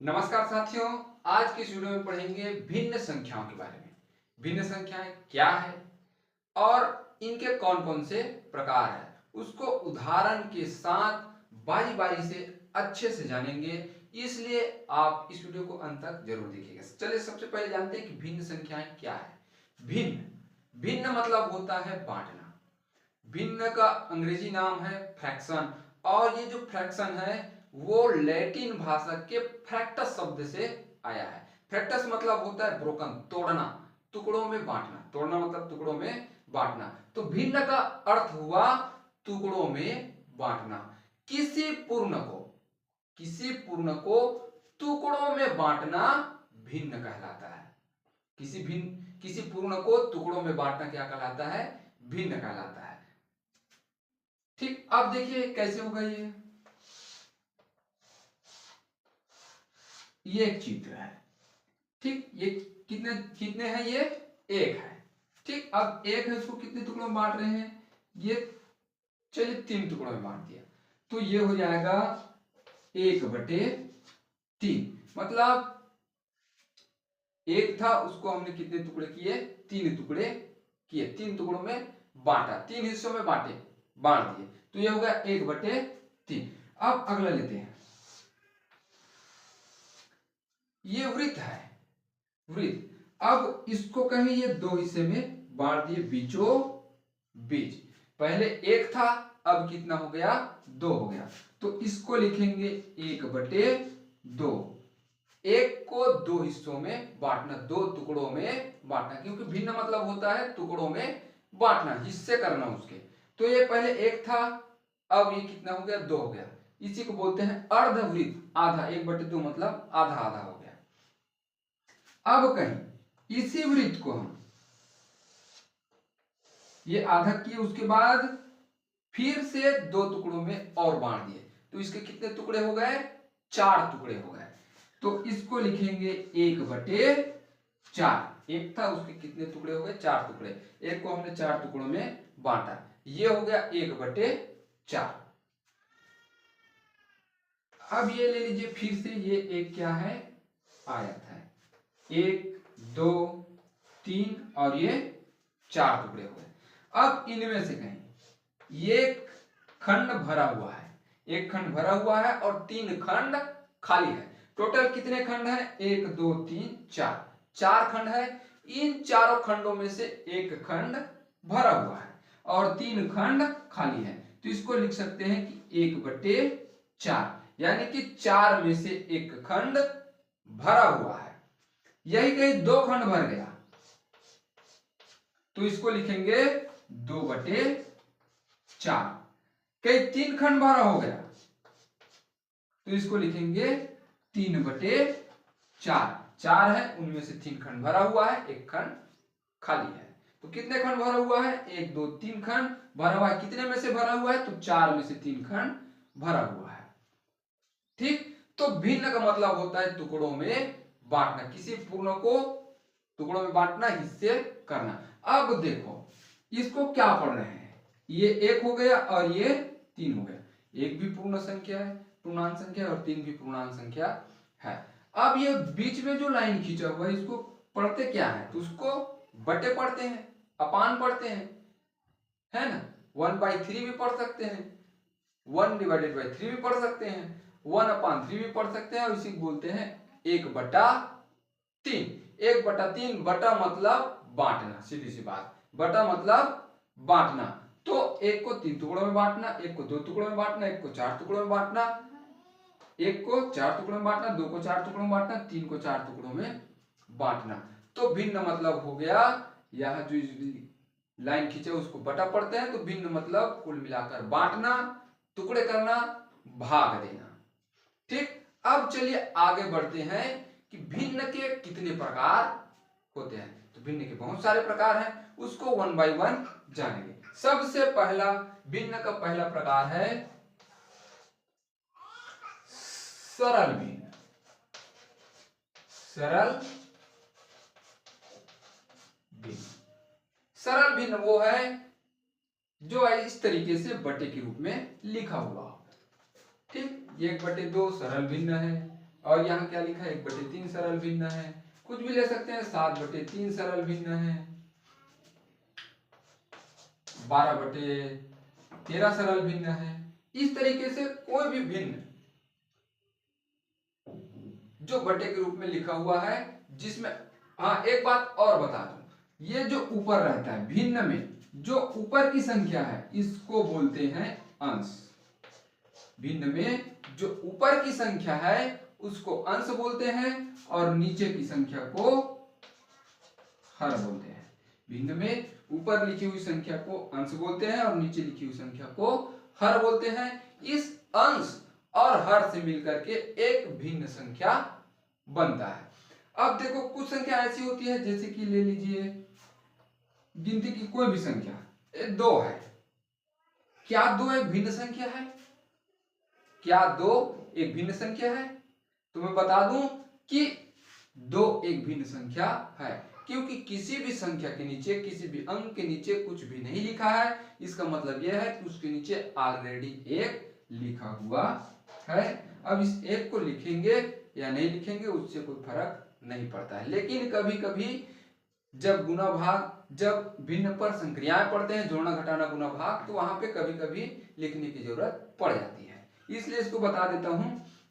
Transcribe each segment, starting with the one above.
नमस्कार साथियों। आज की इस वीडियो में पढ़ेंगे भिन्न संख्याओं के बारे में। भिन्न संख्याएं क्या है और इनके कौन कौन से प्रकार है, उसको उदाहरण के साथ बारी बारी से अच्छे से जानेंगे, इसलिए आप इस वीडियो को अंत तक जरूर देखिएगा। चलिए सबसे पहले जानते हैं कि भिन्न संख्याएं क्या है। भिन्न भिन्न मतलब होता है बांटना। भिन्न का अंग्रेजी नाम है फ्रैक्शन, और ये जो फ्रैक्शन है वो लैटिन भाषा के फ्रैक्टस शब्द से आया है। फ्रैक्टस मतलब होता है ब्रोकन, तोड़ना, टुकड़ों में बांटना। तोड़ना मतलब टुकड़ों में बांटना। तो भिन्न का अर्थ हुआ टुकड़ों में बांटना। किसी पूर्ण को टुकड़ों में बांटना भिन्न कहलाता है। किसी पूर्ण को टुकड़ों में बांटना क्या कहलाता है? भिन्न कहलाता है। ठीक, अब देखिए कैसे होगा ये एक चित्र है। ठीक, ये कितने कितने हैं? ये एक है। ठीक, अब एक है, उसको कितने टुकड़ों में बांट रहे हैं? ये चलिए 3 टुकड़ों में बांट दिया, तो ये हो जाएगा 1/3। मतलब एक था, उसको हमने कितने टुकड़े किए? 3 टुकड़े किए, 3 टुकड़ों में बांटा, 3 हिस्सों में बांट दिए, तो ये हो गया 1/3। अब अगला लेते हैं। ये वृत्त है, वृत्त। अब इसको कहें ये 2 हिस्से में बांट दिए बीचों बीच। पहले 1 था, अब कितना हो गया? 2 हो गया। तो इसको लिखेंगे 1/2। 1 को 2 हिस्सों में बांटना, 2 टुकड़ों में बांटना, क्योंकि भिन्न मतलब होता है टुकड़ों में बांटना, हिस्से करना उसके। तो ये पहले 1 था, अब ये कितना हो गया? 2 हो गया। इसी को बोलते हैं अर्धवृत्त, आधा। 1/2 मतलब आधा आधा हो गया। अब कहीं इसी वृत्त को हम ये आधा किए, उसके बाद फिर से 2 टुकड़ों में और बांट दिए, तो इसके कितने टुकड़े हो गए? 4 टुकड़े हो गए। तो इसको लिखेंगे 1/4। 1 था, उसके कितने टुकड़े हो गए? 4 टुकड़े। 1 को हमने 4 टुकड़ों में बांटा, ये हो गया 1/4। अब ये ले लीजिए फिर से, ये एक क्या है? आयत है। 1 2 3 और ये 4 टुकड़े हो गए। अब इनमें से कहीं ये खंड भरा हुआ है, एक खंड भरा हुआ है और 3 खंड खाली है। टोटल कितने खंड है? 1 2 3 4, 4 खंड है। इन चारों खंडों में से एक खंड भरा हुआ है और 3 खंड खाली है, तो इसको लिख सकते हैं कि 1/4, यानी कि 4 में से एक खंड भरा हुआ है। यही कहीं 2 खंड भर गया, तो इसको लिखेंगे 2/4। कहीं 3 खंड भरा हो गया, तो इसको लिखेंगे 3/4। 4 है, उनमें से 3 खंड भरा हुआ है, एक खंड खाली है। तो कितने खंड भरा हुआ है? 1 2 3 खंड भरा हुआ है। कितने में से भरा हुआ है? तो 4 में से 3 खंड भरा हुआ है। ठीक, तो भिन्न का मतलब होता है टुकड़ों में बांटना, किसी पूर्ण को टुकड़ों में बांटना, हिस्से करना। अब देखो इसको क्या पढ़ रहे हैं? ये 1 हो गया और ये 3 हो गया। 1 भी पूर्ण संख्या है, पूर्णांक संख्या, और 3 भी पूर्णांक संख्या है। अब ये बीच में जो लाइन खींचा हुआ है, इसको पढ़ते क्या है? तो उसको बटे पढ़ते हैं, अपान पढ़ते हैं, है ना। 1/3 भी पढ़ सकते हैं, 1/3 भी पढ़ सकते हैं, 1/3 भी पढ़ सकते हैं, और इसी को बोलते हैं 1/3। 1/3, बटा मतलब बांटना, सीधी सी बात। बटा मतलब बांटना। तो 1 को 3 टुकड़ों में बांटना, 1 को 2 टुकड़ों में बांटना, 1 को 4 टुकड़ों में बांटना, 1 को 4 टुकड़ों में बांटना, 2 को 4 टुकड़ों में बांटना, 3 को 4 टुकड़ों में बांटना। तो भिन्न मतलब हो गया, यह जो लाइन खींचे उसको बटा पढ़ते हैं, तो भिन्न मतलब कुल मिलाकर बांटना, टुकड़े करना, भाग देना। ठीक, अब चलिए आगे बढ़ते हैं कि भिन्न के कितने प्रकार होते हैं। तो भिन्न के बहुत सारे प्रकार हैं, उसको 1 बाय 1 जानेंगे। सबसे पहला भिन्न का पहला प्रकार है सरल भिन्न। सरल भिन्न, सरल भिन्न वो है जो इस तरीके से बटे के रूप में लिखा हुआ हो। ठीक, 1/2 सरल भिन्न है, और यहाँ क्या लिखा है 1/3 सरल भिन्न है। कुछ भी ले सकते हैं, 7/3 सरल भिन्न है, 12/13 सरल भिन्न है। इस तरीके से कोई भी भिन्न जो बटे के रूप में लिखा हुआ है, जिसमें हाँ एक बात और बता दूं, ये जो ऊपर रहता है भिन्न में जो ऊपर की संख्या है इसको बोलते हैं अंश। भिन्न में जो ऊपर की संख्या है उसको अंश बोलते हैं और नीचे की संख्या को हर बोलते हैं। भिन्न में ऊपर लिखी हुई संख्या को अंश बोलते हैं और नीचे लिखी हुई संख्या को हर बोलते हैं। इस अंश और हर से मिलकर के एक भिन्न संख्या बनता है। अब देखो कुछ संख्या ऐसी होती है जैसे कि ले लीजिए गिनती की कोई भी संख्या 2 है। क्या 2 एक भिन्न संख्या है? क्या 2 एक भिन्न संख्या है? तो मैं बता दूं कि 2 एक भिन्न संख्या है, क्योंकि किसी भी संख्या के नीचे, किसी भी अंक के नीचे कुछ भी नहीं लिखा है। इसका मतलब यह है कि उसके नीचे ऑलरेडी 1 लिखा हुआ है। अब इस 1 को लिखेंगे या नहीं लिखेंगे उससे कोई फर्क नहीं पड़ता है। लेकिन कभी कभी जब गुना भाग, जब भिन्न पर संक्रियाएं पढ़ते हैं, जोड़ना घटाना गुना भाग, तो वहां पे कभी कभी लिखने की जरूरत पड़ जाती है। इसलिए इसको बता देता हूं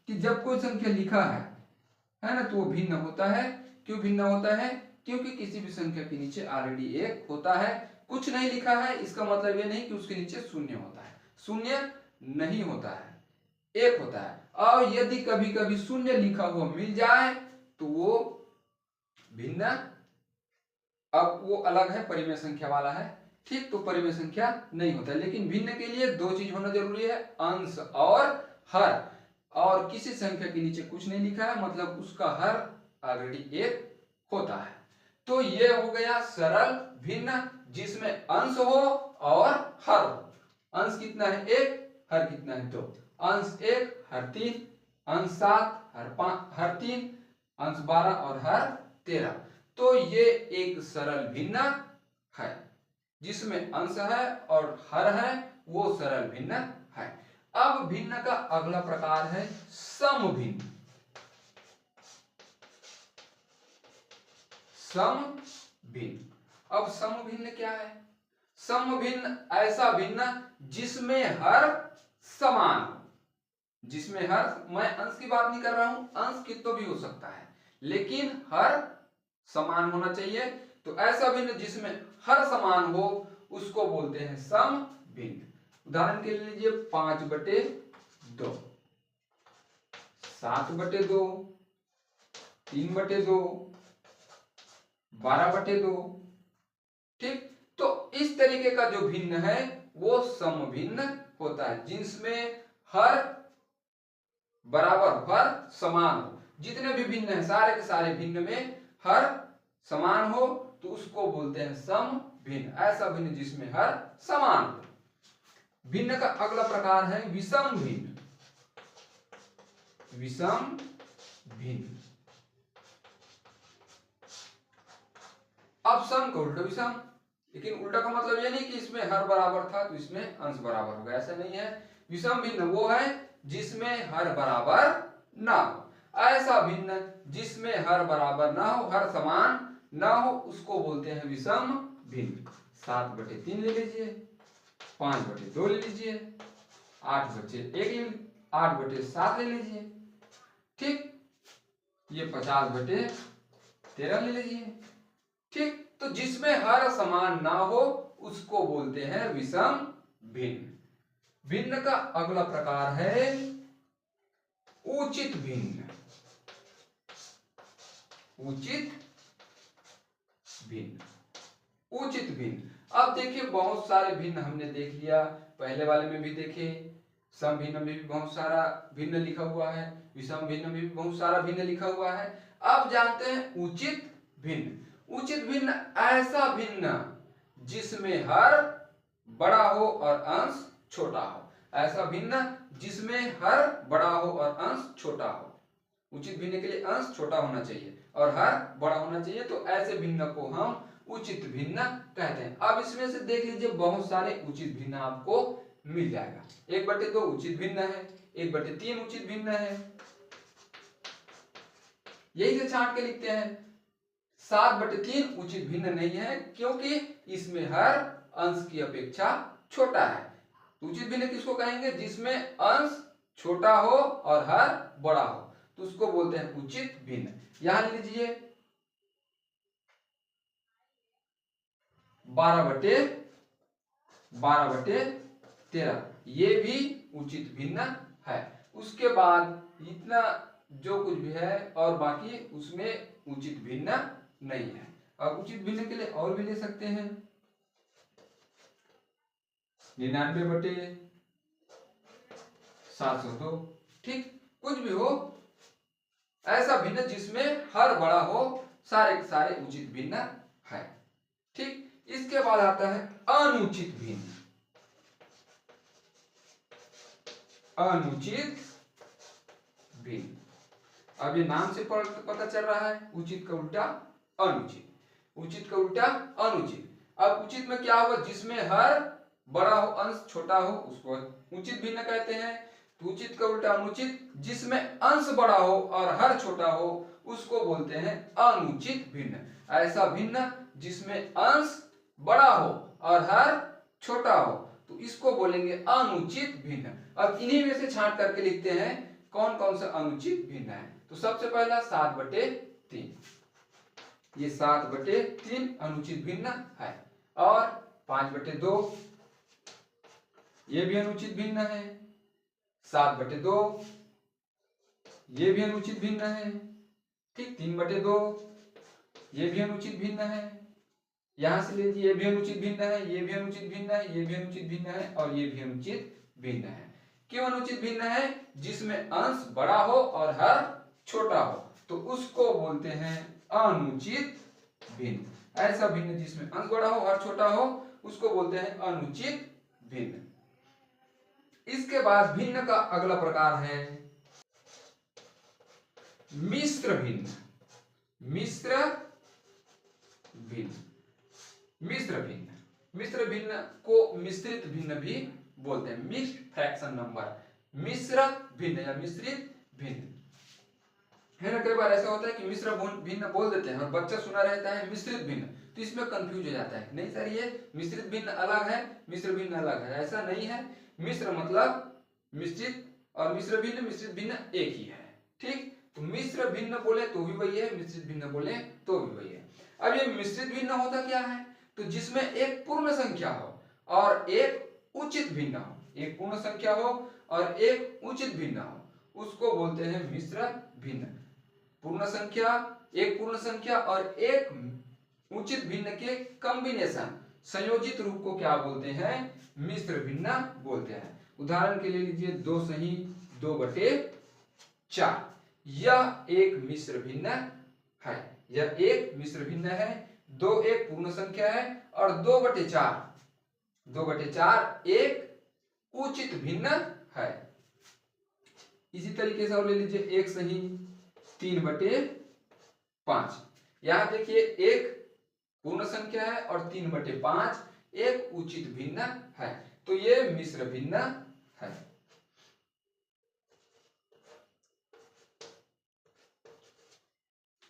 कि जब कोई संख्या लिखा है ना, तो वो भिन्न होता है। क्यों भिन्न होता है? क्योंकि किसी भी संख्या के नीचे ऑलरेडी 1 होता है। कुछ नहीं लिखा है इसका मतलब ये नहीं कि उसके नीचे शून्य होता है। शून्य नहीं होता है, 1 होता है। और यदि कभी कभी शून्य लिखा हुआ मिल जाए तो वो भिन्न, अब वो अलग है, परिमेय संख्या वाला है, ठीक, तो परिमेय संख्या नहीं होता। लेकिन भिन्न के लिए 2 चीज होना जरूरी है, अंश और हर। और किसी संख्या के नीचे कुछ नहीं लिखा है मतलब उसका हर ऑलरेडी 1 होता है। तो ये हो गया सरल भिन्न जिसमें अंश हो और हर हो। अंश कितना है 1, हर कितना है 2। अंश 1 हर 3, अंश 7 हर 5 हर 3, अंश 12 और हर 13। तो ये एक सरल भिन्न है जिसमें अंश है और हर है, वो सरल भिन्न है। अब भिन्न का अगला प्रकार है समभिन्न। समभिन्न, अब समभिन्न क्या है? समभिन्न ऐसा भिन्न जिसमें हर समान हो। जिसमें हर, मैं अंश की बात नहीं कर रहा हूं, अंश कितना भी हो सकता है लेकिन हर समान होना चाहिए। तो ऐसा भिन्न जिसमें हर समान हो उसको बोलते हैं समभिन्न। उदाहरण के लिए लीजिए 5/2, 7/2, 3/2, 12/2, ठीक। तो इस तरीके का जो भिन्न है वो समभिन्न होता है जिसमें हर बराबर, हर समान हो। जितने भी भिन्न है सारे के सारे भिन्न में हर समान हो तो उसको बोलते हैं समभिन्न। ऐसा भिन्न जिसमें हर समान हो। भिन्न का अगला प्रकार है विषम भिन्न। विषम भिन्न, अब सम का उल्टा विषम। लेकिन उल्टा का मतलब ये नहीं कि इसमें हर बराबर था तो इसमें अंश बराबर होगा, ऐसा नहीं है। विषम भिन्न वो है जिसमें हर बराबर ना हो। ऐसा भिन्न जिसमें हर बराबर ना हो, हर समान ना हो, उसको बोलते हैं विषम भिन्न। 7/3 ले लीजिए, 5/2 ले लीजिए, 8/7 ले लीजिए, ठीक। ये 50/13 ले लीजिए, ठीक। तो जिसमें हर समान ना हो उसको बोलते हैं विषम भिन्न। भिन्न का अगला प्रकार है उचित भिन्न। उचित भिन्न, उचित भिन्न। अब देखिए बहुत सारे भिन्न हमने देख लिया, पहले वाले में भी देखे, सम भिन्न में भी बहुत सारा भिन्न लिखा हुआ है, विषम भिन्न में भी बहुत सारा भिन्न लिखा हुआ है। अब जानते हैं उचित भिन्न। उचित भिन्न ऐसा भिन्न जिसमें हर बड़ा हो और अंश छोटा हो। ऐसा भिन्न जिसमें हर बड़ा हो और अंश छोटा हो। उचित भिन्न के लिए अंश छोटा होना चाहिए और हर बड़ा होना चाहिए, तो ऐसे भिन्न को हम उचित भिन्न कहते हैं। अब इसमें से देख लीजिए बहुत सारे उचित भिन्न आपको मिल जाएगा। 1/2 उचित भिन्न है, 1/3 उचित भिन्न है, यही से छांट के लिखते हैं 7/3 उचित भिन्न नहीं है, क्योंकि इसमें हर अंश की अपेक्षा छोटा है। उचित भिन्न किसको कहेंगे? जिसमें अंश छोटा हो और हर बड़ा हो, तो उसको बोलते हैं उचित भिन्न। यहां लीजिए 12/13, ये भी उचित भिन्न है। उसके बाद इतना जो कुछ भी है और बाकी उसमें उचित भिन्न नहीं है। अब उचित भिन्न के लिए और भी ले सकते हैं 99/702, ठीक, कुछ भी हो, ऐसा भिन्न जिसमें हर बड़ा हो, सारे के सारे उचित भिन्न है, ठीक। इसके बाद आता है अनुचित भिन्न। अनुचित भिन्न, अब ये नाम से पता चल रहा है, उचित का उल्टा अनुचित, उचित का उल्टा अनुचित। अब उचित में क्या होगा? जिसमें हर बड़ा हो, अंश छोटा हो, उसको उचित भिन्न कहते हैं। तो उचित का उल्टा अनुचित, जिसमें अंश बड़ा हो और हर छोटा हो, उसको बोलते हैं अनुचित भिन्न। ऐसा भिन्न जिसमें अंश बड़ा हो और हर छोटा हो, तो इसको बोलेंगे अनुचित भिन्न। अब इन्हीं में से छांट करके लिखते हैं कौन कौन सा अनुचित भिन्न है। तो सबसे पहला 7/3, ये 7/3 अनुचित भिन्न है। और 5/2, ये भी अनुचित भिन्न है। 7/2, ये भी अनुचित भिन्न है, ठीक। 3/2, ये भी अनुचित भिन्न है। यहां से लीजिए, ये भी अनुचित भिन्न है, ये भी अनुचित भिन्न है, ये भी अनुचित भिन्न है और ये भी अनुचित भिन्न है। क्यों अनुचित भिन्न है? जिसमें अंश बड़ा हो और हर छोटा हो, तो उसको बोलते हैं अनुचित भिन्न। ऐसा भिन्न जिसमें अंश बड़ा हो, हर छोटा हो, उसको बोलते हैं अनुचित भिन्न। इसके बाद भिन्न का अगला प्रकार है मिश्र भिन्न। मिश्र भिन्न, मिश्र भिन्न, मिश्र भिन्न को मिश्रित भिन्न भी बोलते हैं। मिक्स्ड फ्रैक्शन नंबर, मिश्र भिन्न या मिश्रित भिन्न है ना। कई बार ऐसा होता है कि मिश्र भिन्न बोल देते हैं और बच्चा सुना रहता है मिश्रित भिन्न, तो इसमें कंफ्यूज हो जाता है। नहीं सर, ये मिश्रित भिन्न अलग है, मिश्र भिन्न अलग है, ऐसा नहीं है। मिश्र मतलब मिश्रित और मिश्र भिन्न, मिश्रित भिन्न एक ही है, ठीक। तो मिश्र भिन्न बोले तो भी वही है, मिश्रित भिन्न बोले तो भी वही है। अब ये मिश्रित भिन्न होता क्या है? तो जिसमें एक पूर्ण संख्या हो और एक उचित भिन्न हो, एक पूर्ण संख्या हो और एक उचित भिन्न हो, उसको बोलते हैं मिश्र भिन्न। पूर्ण संख्या, एक पूर्ण संख्या और एक उचित भिन्न के कॉम्बिनेशन, संयोजित रूप को क्या बोलते हैं? मिश्र भिन्न बोलते हैं। उदाहरण के लिए लीजिए 2 सही 2/4, यह एक मिश्र भिन्न है। यह एक मिश्र भिन्न है। 2 एक पूर्ण संख्या है और 2/4 एक उचित भिन्न है। इसी तरीके से और ले लीजिए 1 सही 3/5, यहां देखिए एक पूर्ण संख्या है और 3/5 एक उचित भिन्न है, तो ये मिश्र भिन्न है।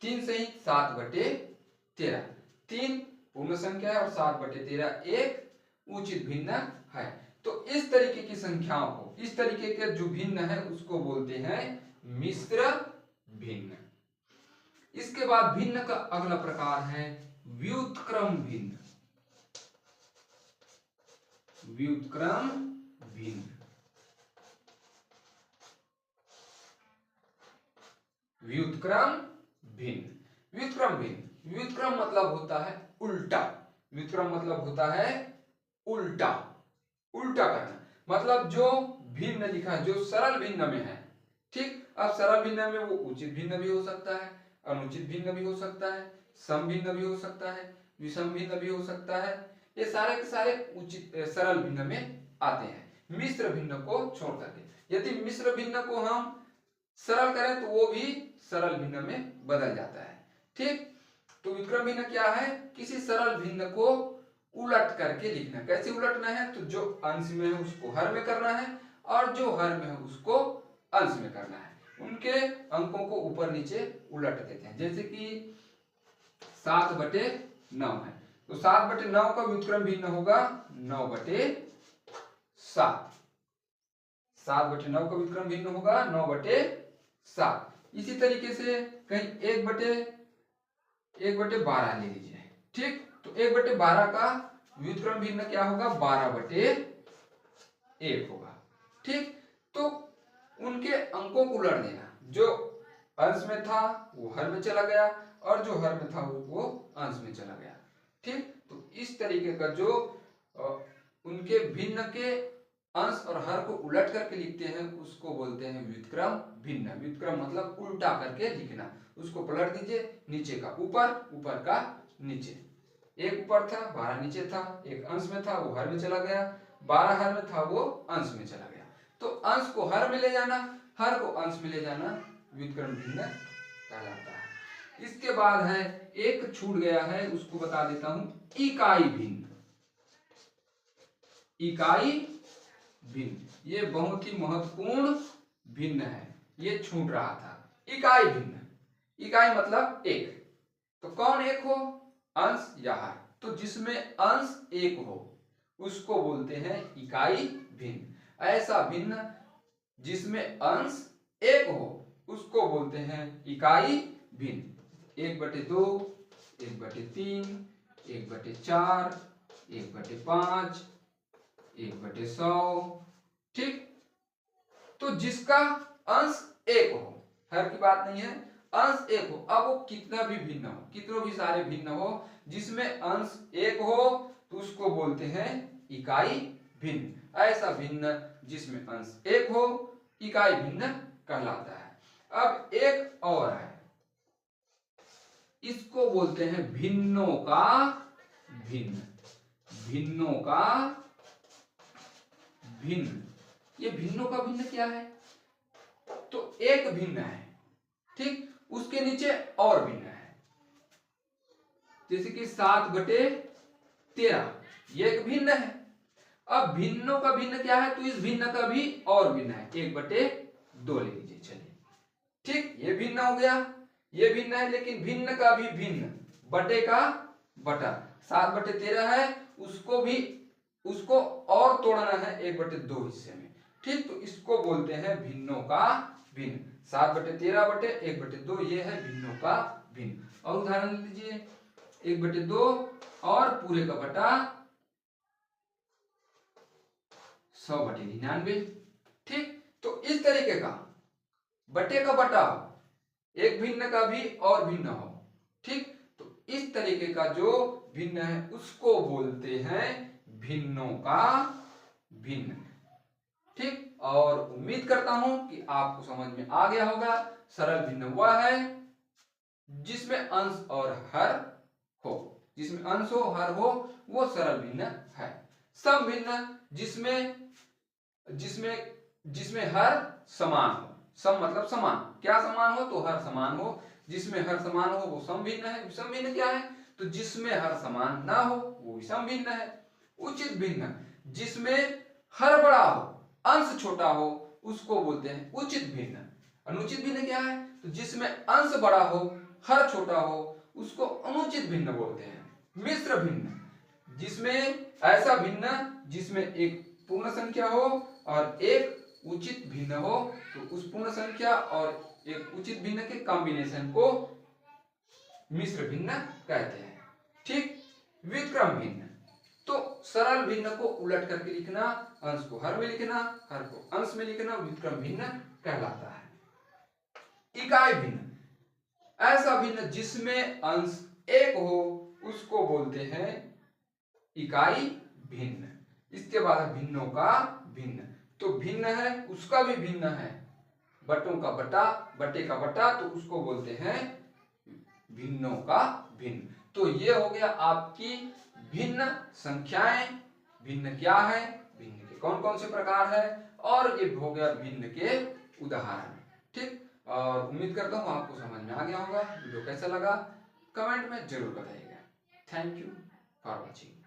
3 सही 7/13, 3 पूर्ण संख्या है और 7/13 एक उचित भिन्न है। तो इस तरीके की संख्याओं को, इस तरीके के जो भिन्न है उसको बोलते हैं मिश्र भिन्न। इसके बाद भिन्न का अगला प्रकार है व्युत्क्रम भिन्न। व्युत्क्रम भिन्न, व्युत्क्रम भिन्न, व्युत्क्रम भिन्न। व्युत्क्रम मतलब होता है उल्टा, व्युत्क्रम मतलब होता है उल्टा, उल्टा करना। मतलब जो भिन्न लिखा है, जो सरल भिन्न में है, ठीक। अब सरल भिन्न में वो उचित भिन्न भी हो सकता है, अनुचित भिन्न भी हो सकता है, सम भिन्न भी हो सकता है, विषम भिन्न भी हो सकता है। ये सारे के सारे उचित सरल भिन्न में आते हैं, मिश्र भिन्न को छोड़ करके। यदि मिश्र भिन्न को हम सरल करें तो वो भी सरल भिन्न में बदल जाता है, ठीक। तो व्युत्क्रम भिन्न क्या है? किसी सरल भिन्न को उलट करके लिखना। कैसे उलटना है? तो जो अंश में है उसको हर में करना है और जो हर में है उसको अंश में करना है। उनके अंकों को ऊपर नीचे उलट देते हैं। जैसे कि 7/9 है, तो 7/9 का व्युत्क्रम भिन्न होगा 9/7। 7/9 का व्युत्क्रम भिन्न होगा 9/7। इसी तरीके से कहीं 1/12 ले लीजिए, ठीक, तो 1/12 का व्युत्क्रम भिन्न क्या होगा, 12/1 होगा, ठीक। तो उनके अंकों को उलट देना, जो अंश में था वो हर में चला गया और जो हर में था वो अंश में चला गया, ठीक। तो इस तरीके का जो उनके भिन्न के अंश और हर को उलट करके लिखते हैं उसको बोलते हैं व्युत्क्रम भिन्न। व्युत्क्रम मतलब उल्टा करके लिखना। उसको पलट दीजिए, नीचे का ऊपर, ऊपर का नीचे। एक ऊपर था 12 नीचे था, एक अंश में था वो हर में चला गया, 12 हर में था वो अंश में चला गया। तो अंश को हर में ले जाना, हर को अंश में ले जाना व्युत्क्रम भिन्न कहलाता है। इसके बाद है, एक छूट गया है उसको बता देता हूं, इकाई भिन्न। इकाई भिन्न ये बहुत ही महत्वपूर्ण भिन्न है, ये छूट रहा था। इकाई भिन्न, इकाई मतलब एक, तो कौन एक हो, अंश या हर। तो जिसमें अंश एक हो उसको बोलते हैं इकाई भिन्न। ऐसा भिन्न जिसमें अंश एक हो उसको बोलते हैं इकाई भिन्न। 1/2, 1/3, 1/4, 1/5, 1/100, ठीक। तो जिसका अंश एक हो, हर की बात नहीं है, अंश एक हो, अब वो कितना भी भिन्न हो, कितने भी सारे भिन्न हो, जिसमें अंश एक हो तो उसको बोलते हैं इकाई भिन्न। ऐसा भिन्न जिसमें अंश एक हो इकाई भिन्न कहलाता है। अब एक और है, इसको बोलते हैं भिन्नों का भिन्न। भिन्नों का भिन्न, ये भिन्नों का भिन्न क्या है, तो एक भिन्न है, ठीक, उसके नीचे और भिन्न है। जैसे कि 7/13 ये एक भिन्न है। अब भिन्नों का भिन्न क्या है, तो इस भिन्न का भी और भिन्न है, 1/2 ले लीजिए, चलिए, ठीक, ये भिन्न हो गया, ये भिन्न है, लेकिन भिन्न का भी भिन्न, बटे का बटा। 7/13 है, उसको और तोड़ना है 1/2 हिस्से में, ठीक। तो इसको बोलते हैं भिन्नों का भिन्न। 7/13 बटे 1/2 ये है भिन्नों का भिन्न। और उदाहरण लीजिए, 1/2 और पूरे का बटा 100/99, ठीक। तो इस तरीके का बटे का बटा हो, एक भिन्न का भी और भिन्न हो, ठीक। तो इस तरीके का जो भिन्न है उसको बोलते हैं भिन्नों का भिन्न, ठीक। और उम्मीद करता हूं कि आपको समझ में आ गया होगा। सरल भिन्न वह है जिसमें अंश और हर हो, जिसमें अंश हो हर हो वो सरल भिन्न है। सम भिन्न जिसमें हर समान हो। सम मतलब समान, क्या समान हो, तो हर समान हो। जिसमें हर समान हो वो सम भिन्न है। विषम भिन्न क्या है, तो जिसमें हर समान ना हो वो विषम भिन्न है। उचित भिन्न जिसमें हर बड़ा हो अंश छोटा हो उसको बोलते हैं उचित भिन्न। अनुचित भिन्न क्या है, तो जिसमें अंश बड़ा हो हर छोटा हो उसको अनुचित भिन्न बोलते हैं। मिश्र भिन्न जिसमें ऐसा भिन्न जिसमें एक पूर्ण संख्या हो और एक उचित भिन्न हो, तो उस पूर्ण संख्या और एक उचित भिन्न के कॉम्बिनेशन को मिश्र भिन्न कहते हैं, ठीक। व्युत्क्रम भिन्न, तो सरल भिन्न को उलट करके लिखना, अंश को हर में लिखना, हर को अंश में लिखना, व्युत्क्रम भिन्न कहलाता है। इकाई भिन्न, ऐसा भिन्न जिसमें अंश एक हो उसको बोलते हैं इकाई भिन्न। इसके बाद है भिन्नों का भिन्न, तो भिन्न है उसका भी भिन्न है, बटों का बटा बटे का बटा, तो उसको बोलते हैं भिन्नों का भिन्न। तो ये हो गया आपकी भिन्न संख्याएं, भिन्न क्या है, भिन्न के कौन कौन से प्रकार है, और ये हो गया भिन्न के उदाहरण, ठीक। और उम्मीद करता हूँ आपको समझ में आ गया होगा। वीडियो कैसा लगा कमेंट में जरूर बताइएगा। Thank you for watching.